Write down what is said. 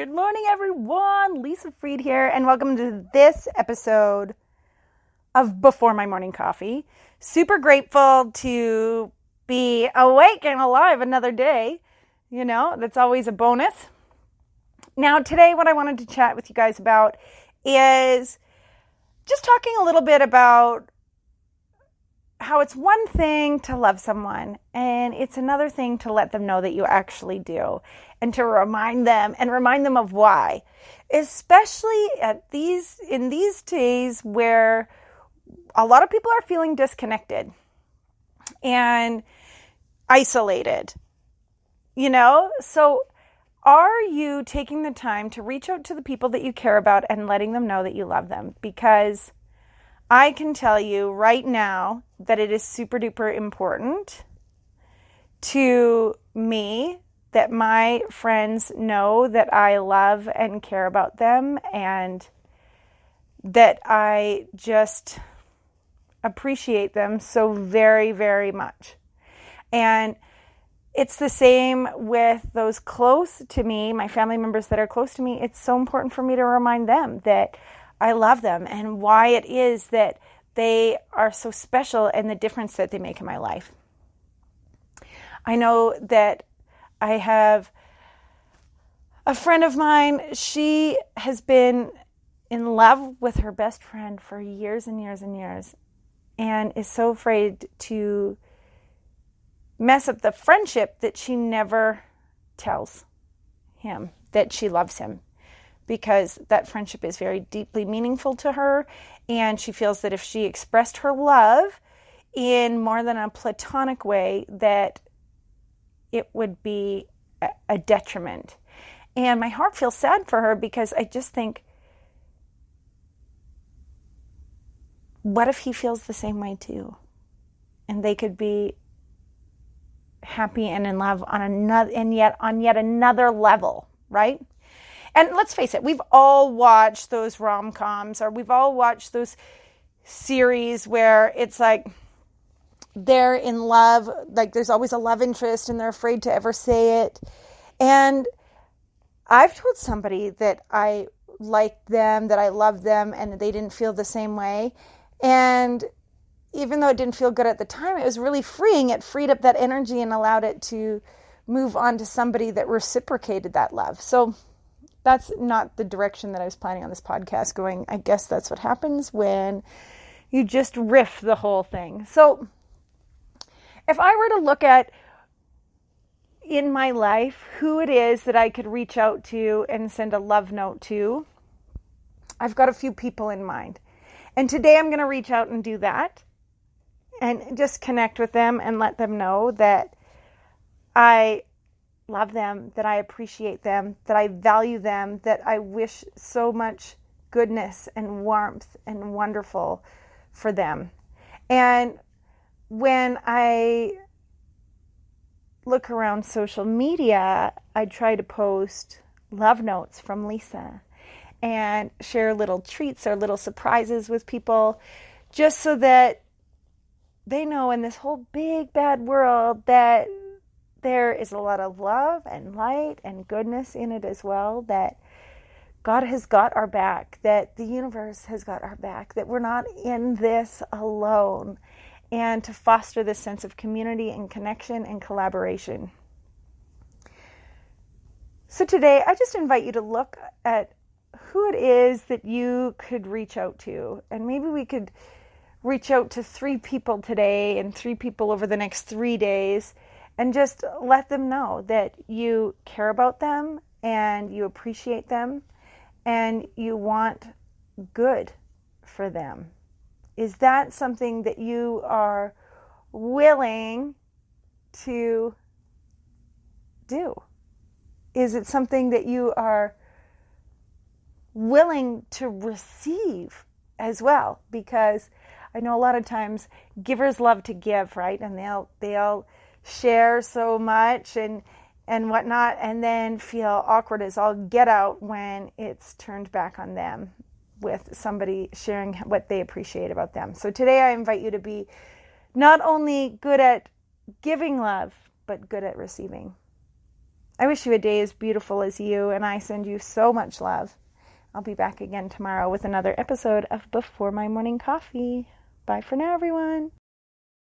Good morning, everyone. Lisa Freed here, and welcome to this episode of Before My Morning Coffee. Super grateful to be awake and alive another day. You know, that's always a bonus. Now, today, what I wanted to chat with you guys about is just talking a little bit about how it's one thing to love someone and it's another thing to let them know that you actually do, and to remind them of why, especially in these days where a lot of people are feeling disconnected and isolated, you know? So are you taking the time to reach out to the people that you care about and letting them know that you love them? Because I can tell you right now that it is super duper important to me that my friends know that I love and care about them, and that I just appreciate them so very, very much. And it's the same with those close to me, my family members that are close to me. It's so important for me to remind them that I love them and why it is that they are so special and the difference that they make in my life. I know that I have a friend of mine. She has been in love with her best friend for years and years and years, and is so afraid to mess up the friendship that she never tells him that she loves him, because that friendship is very deeply meaningful to her, and she feels that if she expressed her love in more than a platonic way, that it would be a detriment. And my heart feels sad for her, because I just think, what if he feels the same way too? And they could be happy and in love on yet another level, right? And let's face it, we've all watched those rom-coms, or we've all watched those series where it's like they're in love, like there's always a love interest and they're afraid to ever say it. And I've told somebody that I like them, that I love them, and they didn't feel the same way. And even though it didn't feel good at the time, it was really freeing. It freed up that energy and allowed it to move on to somebody that reciprocated that love. So that's not the direction that I was planning on this podcast going. I guess that's what happens when you just riff the whole thing. So if I were to look at in my life who it is that I could reach out to and send a love note to, I've got a few people in mind. And today I'm going to reach out and do that and just connect with them and let them know that I love them, that I appreciate them, that I value them, that I wish so much goodness and warmth and wonderful for them. And when I look around social media, I try to post love notes from Lisa and share little treats or little surprises with people, just so that they know in this whole big bad world that there is a lot of love and light and goodness in it as well, that God has got our back, that the universe has got our back, that we're not in this alone, and to foster this sense of community and connection and collaboration. So today, I just invite you to look at who it is that you could reach out to, and maybe we could reach out to 3 people today and 3 people over the next 3 days, and just let them know that you care about them and you appreciate them and you want good for them. Is that something that you are willing to do? Is it something that you are willing to receive as well? Because I know a lot of times givers love to give, right? And they'll share so much and whatnot, and then feel awkward as all get out when it's turned back on them with somebody sharing what they appreciate about them. So today I invite you to be not only good at giving love, but good at receiving. I wish you a day as beautiful as you, and I send you so much love. I'll be back again tomorrow with another episode of Before My Morning Coffee. Bye for now, everyone.